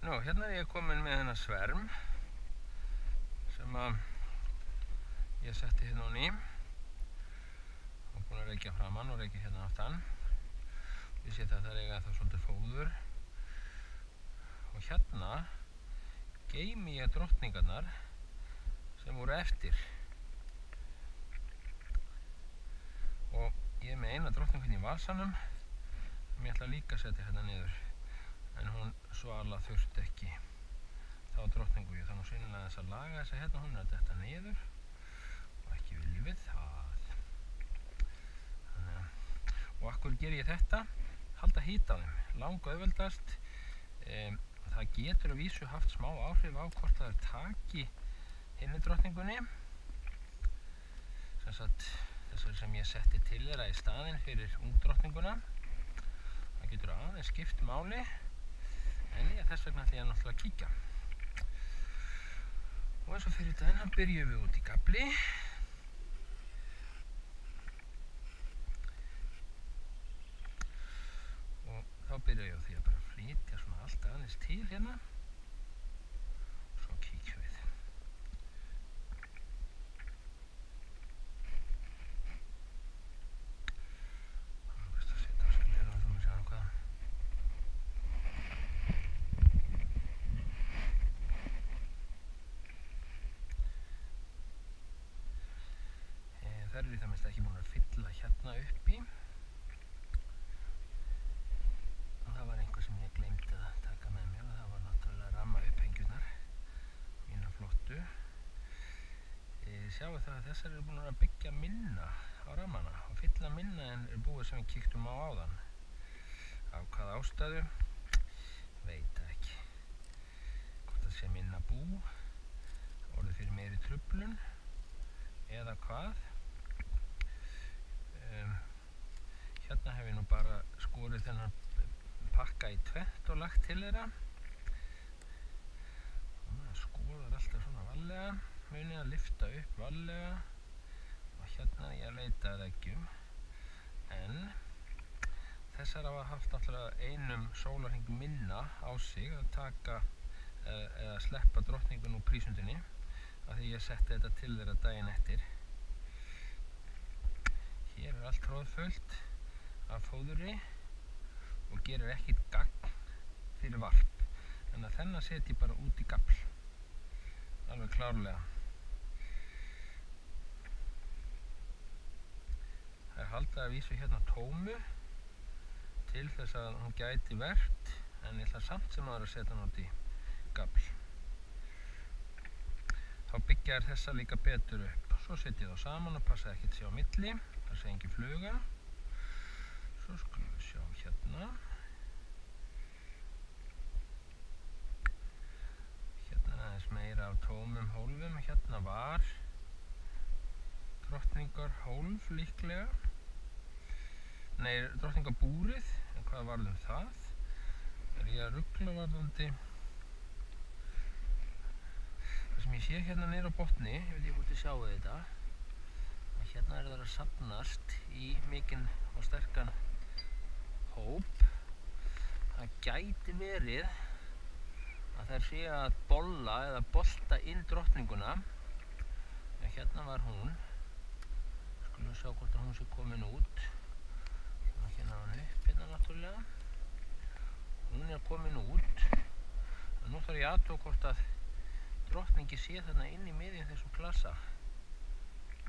Nú, hérna er ég komin með þennan sverm sem að ég setti hérna á ný og búin að reykja framan og reykja hérna aftan. Ég sé þetta er eiga þá svolítið fóður og hérna geymi ég drottningarnar sem voru eftir og ég er með eina drottning hérna í vasanum sem ég ætla líka að setja hérna niður. En hún Svala þurfti ekki þá drottningu. Ég þarf nú sýnilega þess að laga þessa hérna, hún er að detta niður og ekki viljum við það. Og akkur ger ég þetta? Halda hita á þeim, langauðveldast. Það getur að vísu haft smá áhrif á hvort það taki hinni drottningunni. Sem sagt þessar sem ég setti til þeirra í staðinn fyrir ungdrottninguna. Það getur aðeins skipt máli. En þess vegna ætla ég náttúrulega að kíkja. Og eins og fyrir daginn byrjum við út í gafli. Og þá byrja ég á því að bara flytja svona allt aðeins til hérna. Svo kíkjum við. Þær eru í það minnst ekki búin að fylla hérna uppi og það var einhver sem ég gleymdi að taka með mér og það var náttúrulega rammaupphengjunar mína flottu. Sjáu það að þessar eru búin að byggja minna á rammana og fylla minna en er búið sem við kíktum á áðan. Af hvaða ástæðu? Veit ekki. Hvort það sé minna bú, orðið fyrir meiri truflun eða hvað. Hérna hef ég nú bara skorið þennan pakka í tvennt og lagt til þeirra. Og maður skoðar alltaf svona varlega, munið að lyfta upp varlega og hérna er ég að leita að eggjum. En þessar hafa haft náttúrulega einum sólarhring minna á sig að taka eða sleppa drottningun úr prísundinni af því ég setti þetta til þeirra daginn eftir. Hér er allt tróðfullt af fóðuri og gerir ekkert gagn fyrir varp. Þannig að þennan set ég bara út í gafl. Alveg klárlega. Það er haldið að vísu hérna tómu til þess að hún gæti verpt en ég ætla samt sem aðra að setja hann út í gafl. Þá byggja þessa líka betur upp. Svo set ég þá saman og passa ekkert sér á milli. Það sé engin fluga. Svo skulum við sjá hérna. Hérna er aðeins meira af tómum hólfum. Hérna var drottningarhólf líklega. Nei, drottningarbúrið. En hvað varð það? Er ég að rugla varðandi? Það sem ég sé hérna niður á botni, ég veit ekki hvort þið sjáu þetta. Hérna er það að safnast í mikinn og sterkan hóp. Það gæti verið að þær sé að bolla eða bolta inn drottninguna. En hérna var hún. Skulum við sjá hvort að hún sé komin út. Hérna var hann upp hérna náttúrulega. Hún er komin út. En nú þarf ég að athuga hvort að drottningi sé þarna inn í miðjum þessum klassa.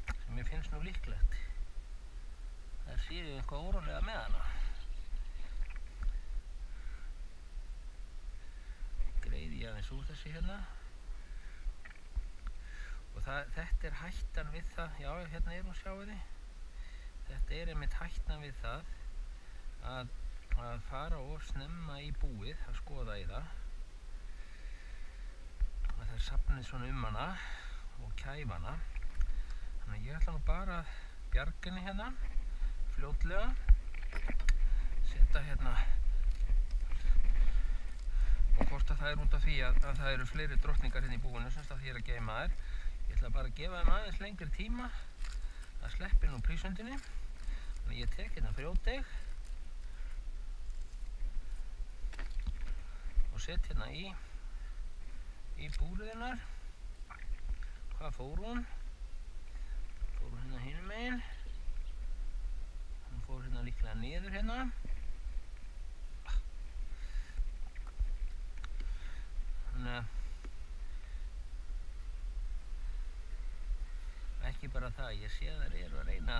Sem mér finnst nú líklegt. Það sé ég eitthvað órólega með hana. Greiði ég aðeins úr þessi hérna. Og þetta er hættan við það, já hérna er hún sjáu þið. Þetta er einmitt hættan við það að fara of snemma í búið að skoða í það. Að það er safnið svona hana og kæfana. Þannig að ég ætla nú bara að bjarga henni hérna, fljótlega, setja hérna og hvort að það er út af því að það eru fleiri drottningar hérna í búinu sem því að geyma þær. Ég ætla bara að gefa þeim aðeins lengri tíma að sleppi nú prísundinni. Þannig að ég tek hérna frjódeg og set hérna í í búrið hennar. Hvað fór hún? Fór hún hérna hinum megin. Hún fór hérna líklega niður hérna. Þannig að ekki bara það, ég sé að þær eru að reyna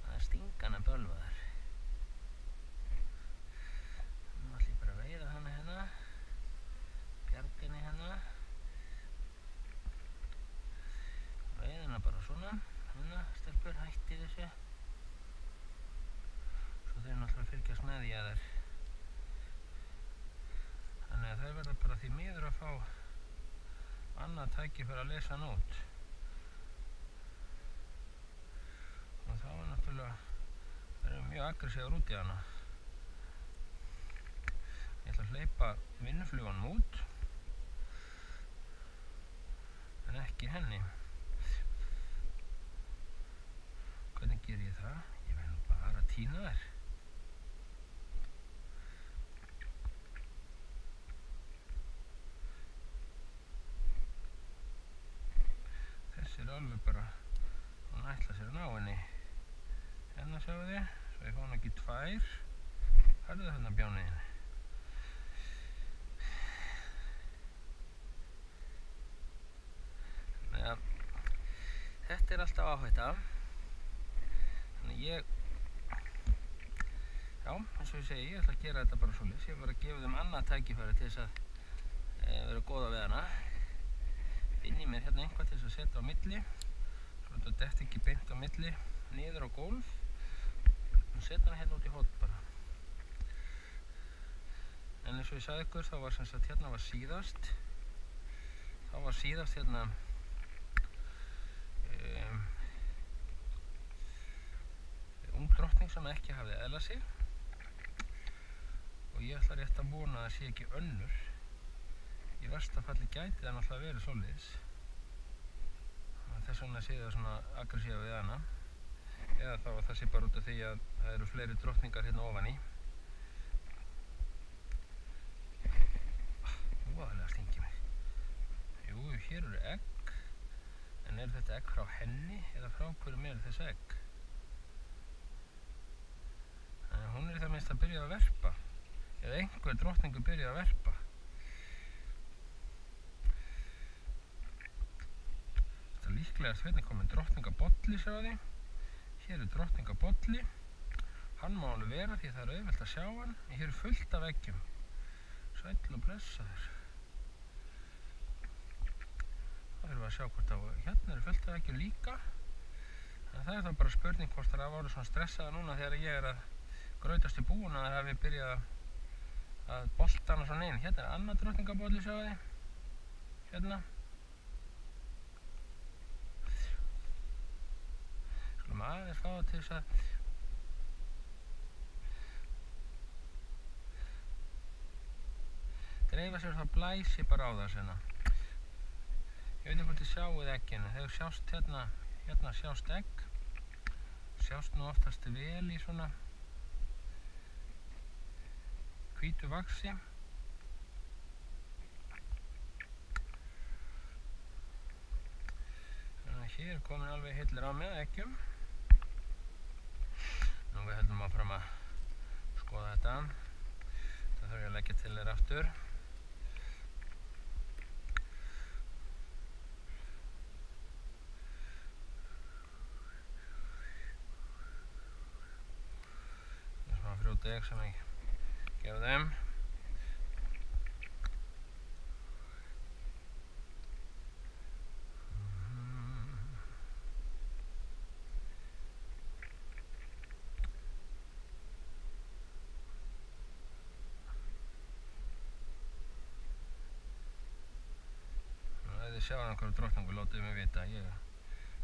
að stinga hana bölvaðar. Nú ætlum ég bara að veiða hana hérna, bjarga henni hérna. Veiða hana bara svona, hérna, stelpur, hætti þessu. Svo þeir náttúrulega fylgjast með því að þær. Þannig að þær verða bara því miður að fá annað tækifæri að lesa hann út. Og þá er náttúrulega, það eru mjög aggressívar út í hana. Ég ætla að hleypa vinnuflugunum út, en ekki henni. Hvernig ger ég það? Ég verð nú bara að tína þær. Þessi er alveg bara, hún ætla sér að ná henni. Hérna sjáu þið, svo ég fá hann ekki tvær. Hörðu þarna bjániðin. Þannig að þetta er alltaf áhætta. Þannig ég, já, eins og ég segi, ég ætla að gera þetta bara svoleiðis. Ég var að gefa þeim annað tækifæri til þess að vera góða við hana. Finn ég mér hérna eitthvað til þess að setja á milli. Svo þetta detti ekki beint á milli, niður á gólf. Og setja hana hérna út í horn bara. En eins og ég sagði ykkur, þá var sem sagt hérna var síðast. Þá var síðast hérna ung drottning sem ekki hafði eðlað sig. Og ég ætla rétt að vona að það sé ekki önnur. Í versta falli gæti það náttúrulega verið svoleiðis. Þess vegna sé það svona aggressíva við hana. Eða þá að það sé bara út af því að það eru fleiri drottningar hérna ofan í. Voðalega stingi mig. Jú, hér eru egg. En er þetta egg frá henni eða frá hverjum er þessi egg? Þannig að hún er í það minnst að byrja að verpa. Eða einhver drottningur byrja að verpa. Þetta er líklegast hérna komin drottningabolli, sjáu þið. Hér er drottningabolli. Hann má alveg vera því það er auðvelt að sjá hann. En hér er fullt af eggjum. Sæll og blessaður. Þá þurfum við að sjá hvort á, hérna eru fullt af eggjum líka. Þannig að það er þá bara spurning hvort það voru svona stressaða núna þegar ég er að grautast í búin að það hefði byrjað að bolta hana svona inn. Hérna er annað drottningabolli, sjáu þið. Hérna. Skulum aðeins fá það til þess að dreifa sér þá blæsi bara á það svona. Ég veit ekki hvort þið sjáuð egginu. Þegar sjást hérna sjást egg. Sjást nú oftast vel í svona hvítu vaxi. Þannig að hér er komin alveg hillir á með eggjum. Nú við höldum áfram að skoða þetta. Það þarf ég að leggja til þér aftur. Það er svona frjótt egg sem ég gef þeim. Ef þið sjáu einhverju drottningu, látið mig vita, ég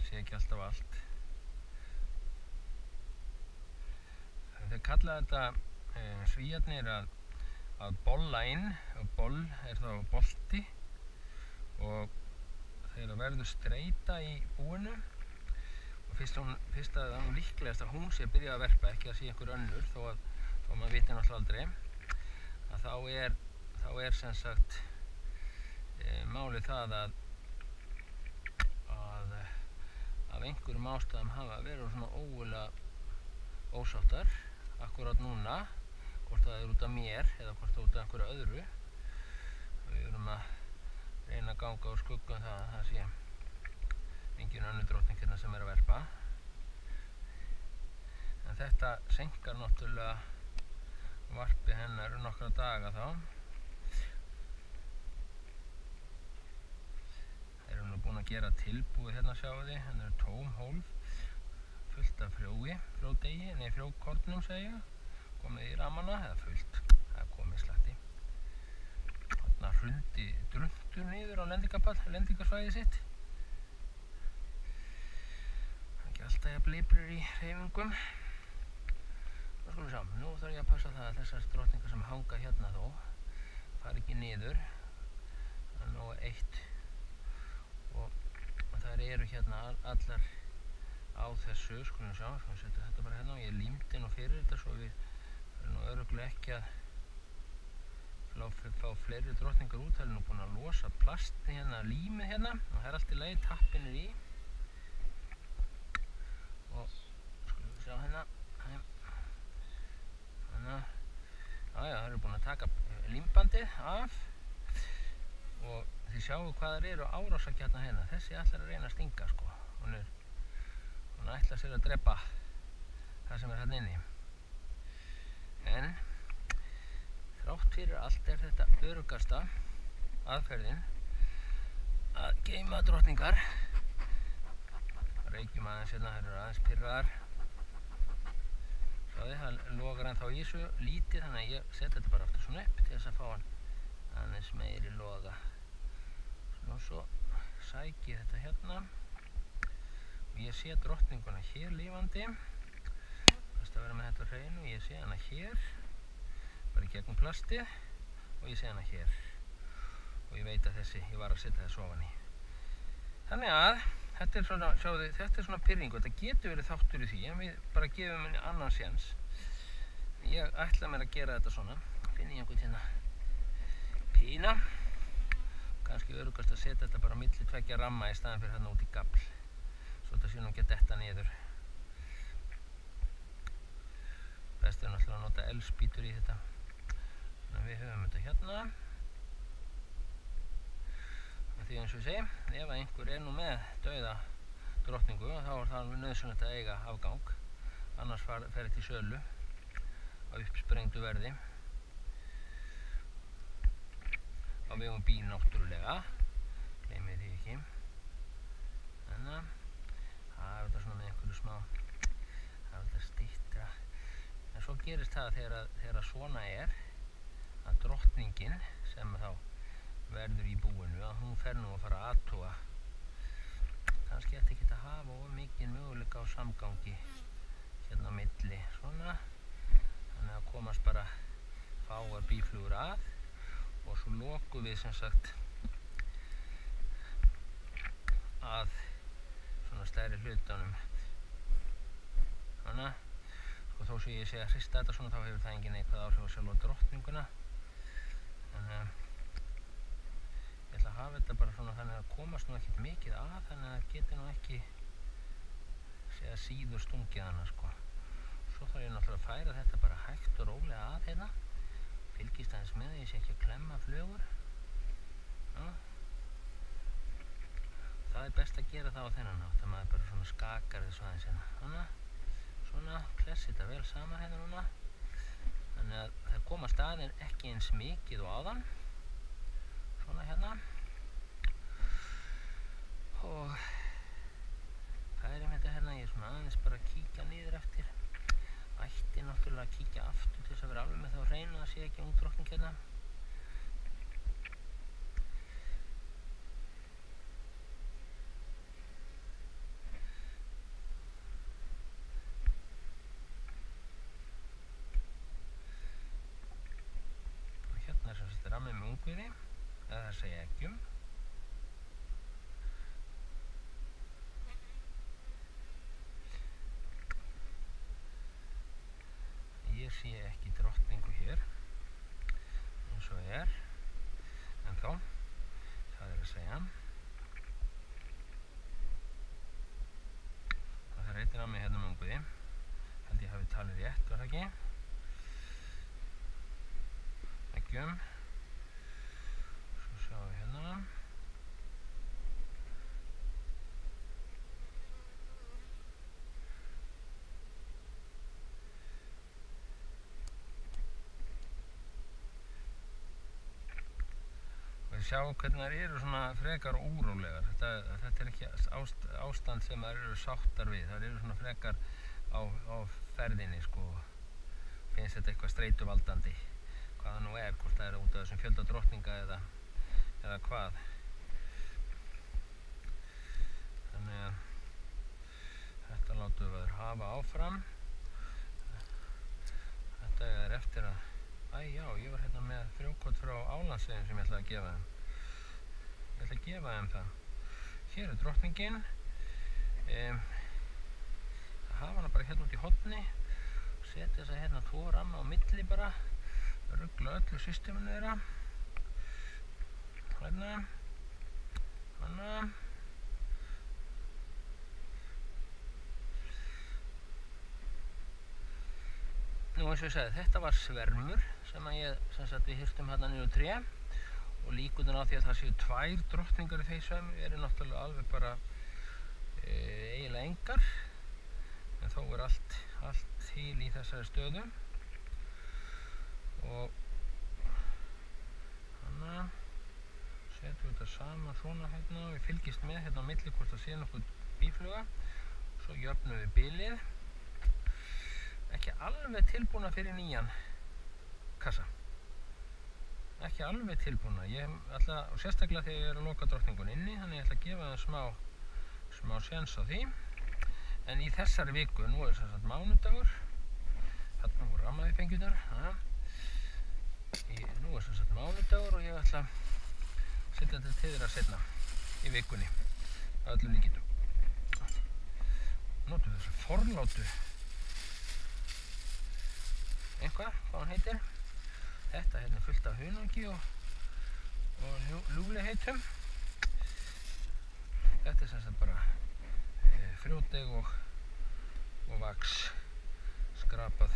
sé ekki alltaf allt. Þeir kalla þetta Svíarnir að bolla inn, og boll er þá bolti, og þegar það verður streita í búinu, og fyrst að það líklegast að hún sé að byrja að verpa, ekki að sé einhver önnur, þó maður viti náttúrulega aldrei, að þá er sem sagt málið það að af einhverjum ástæðum hafa verið svona ógulega ósáttar akkurat núna, hvort það út af mér eða hvort það út af einhverju öðru. Við erum að reyna að ganga úr skuggum það að það sé engin önnur drottning hérna sem að verpa. En þetta seinkar náttúrulega varpi hennar nokkra daga þá. Þeir eru nú búin að gera tilbúið hérna, sjáu þið, hérna eru tóm hólf fullt af frjókornum segi ég, komið í ramana eða fullt, það er komið slatti. Þarna hrundi druntur niður á lendingarsvæðið sitt. Það er ekki alltaf jafn liprir í hreyfingum. Nú skulum við sjá, nú þarf ég að passa það að þessar drottningar sem hanga hérna þó fari ekki niður. Það er nógu eitt og þær eru hérna allar á þessu, skulum við sjá, við setjum þetta bara hérna og ég límdi nú fyrir þetta svo við erum nú örugglega ekki að fá fleiri drottningar út. Það er nú búin að losa plasti hérna, límið hérna og það er allt í lagi, tappinn er í og skulum við sjá hérna. Það eru búin að taka límbandið af og þið sjáu hvað það eru árásargjarna hérna. Þessi ætlar að reyna að stinga sko. Hún ætlar sér að drepa það sem er hérna inni. En þrátt fyrir allt er þetta öruggasta aðferðin að geyma drottningar. Reykjum aðeins hérna, það eru aðeins pirraðar. Það logar ennþá í þessu lítið, þannig að ég set þetta bara aftur svona upp til þess að fá hann aðeins meiri loga. Og svo sæki ég þetta hérna og ég sé drottninguna hér lifandi. Best að vera með þetta á hreinu. Ég sé hana hér, bara í gegnum plastið og ég sé hana hér. Og ég veit að ég var að setja þessu ofan í. Þannig að þetta er svona, sjáðu, þetta er svona pirringu, þetta getur verið þáttur í því, en við bara gefum henni annan séns. Ég ætla mér að gera þetta svona, finn ég einhvern hérna pína, kannski öruggast að setja þetta bara á milli tveggja ramma í staðinn fyrir hérna út í gafl, svo þetta sé nú ekki að detta niður. Best er náttúrulega að nota elspýtur í þetta, þannig að við höfum þetta hérna. Því eins og ég segi, ef einhver er nú með dauða drottningu þá er það nauðsynlegt að eiga afgang, annars fer þetta í sölu á uppsprengdu verði á vegum BÍ náttúrulega, gleymið því ekki. Þannig að það er þetta svona með einhverju smá, það er þetta styttra. En svo gerist það þegar svona er að drottningin sem þá verður í búinu, að hún fer nú að fara að athuga. Kannski ætti ekki að hafa of mikinn möguleika á samgangi hérna á milli, svona. Þannig að komast bara fáar býflugur að og svo lokum við sem sagt að svona stærri hlutunum. Þannig að sko, þó sem ég sé að hrista þetta svona þá hefur það engin eitthvað áhrif á sjálfa drottninguna. Þannig að ég ætla að hafa þetta bara svona þannig að komast nú ekkert mikið að, þannig að það geti nú ekki segja síður stungið hana sko. Svo þarf ég náttúrulega að færa þetta bara hægt og rólega að hérna. Fylgist aðeins með, ég sé ekki að klemma flugur. Já. Það er best að gera það á þennan hátt, að maður bara svona skakar þessu aðeins hérna. Svona, klessi þetta vel saman hérna núna. Þannig að það komast aðeins ekki eins mikið og áðan. Svona hérna og færum þetta hérna, ég er svona aðeins bara að kíkja niður eftir, ætti náttúrulega að kíkja aftur til þess að vera alveg með það á hreinu að sé ekki ungdrottning hérna. Og hérna er sem sagt rammið með ungviði, eða það segja eggjum. Ég sé ekki drottningu hér eins og er, en þá það er að veggjum. Svo sjáum við hérna. Við sjáum hvernig þær eru svona frekar órólegar. Þetta er ekki ástand sem þær eru sáttar við. Þær eru svona frekar á ferðinni, sko. Finnst þetta eitthvað streituvaldandi. Hvað það nú er, hvort það er út af þessum fjölda drottninga eða hvað. Þannig að þetta látum við hafa áfram. Þetta er eftir að já, ég var hérna með frjókorn frá Álandseyjum sem ég ætlaði að gefa þeim. Ég ætla að gefa þeim það. Hér er drottningin. Hafa hana bara hérna út í horni. Setja þess að hérna 2 ramma á milli bara. Ruggla öllu systeminu þeirra. Hérna. Hanna. Nú eins og ég sagði, þetta var svermur sem við hirtum hérna niður á tré og líkurnar á því að það séu 2 drottningar í þeim svermi eru náttúrulega alveg bara eiginlega engar, en þó er allt til í þessari stöðu. Og þannig setjum við þetta saman svona hérna og við fylgist með hérna á milli hvort það sé nokkuð býfluga. Svo jöfnum við bilið. Ekki alveg tilbúna fyrir nýjan kassa. Ekki alveg tilbúna. Ég ætla, og sérstaklega þegar ég er að loka drottningun inni, þannig ég ætla að gefa það smá séns á því. En í þessari viku, nú er sem sagt mánudagur, þarna voru rammaðifengjurnar, nú er sem sagt mánudagur og ég ætla að setja þetta til þeirra seinna í vikunni, að öllum líkindum. Notum við þessa forlátu eitthvað, hvað hann heitir. Þetta hérna er fullt af hunangi og ljúfligheitum. Þetta er sem sagt bara frjódeg og vax skrapað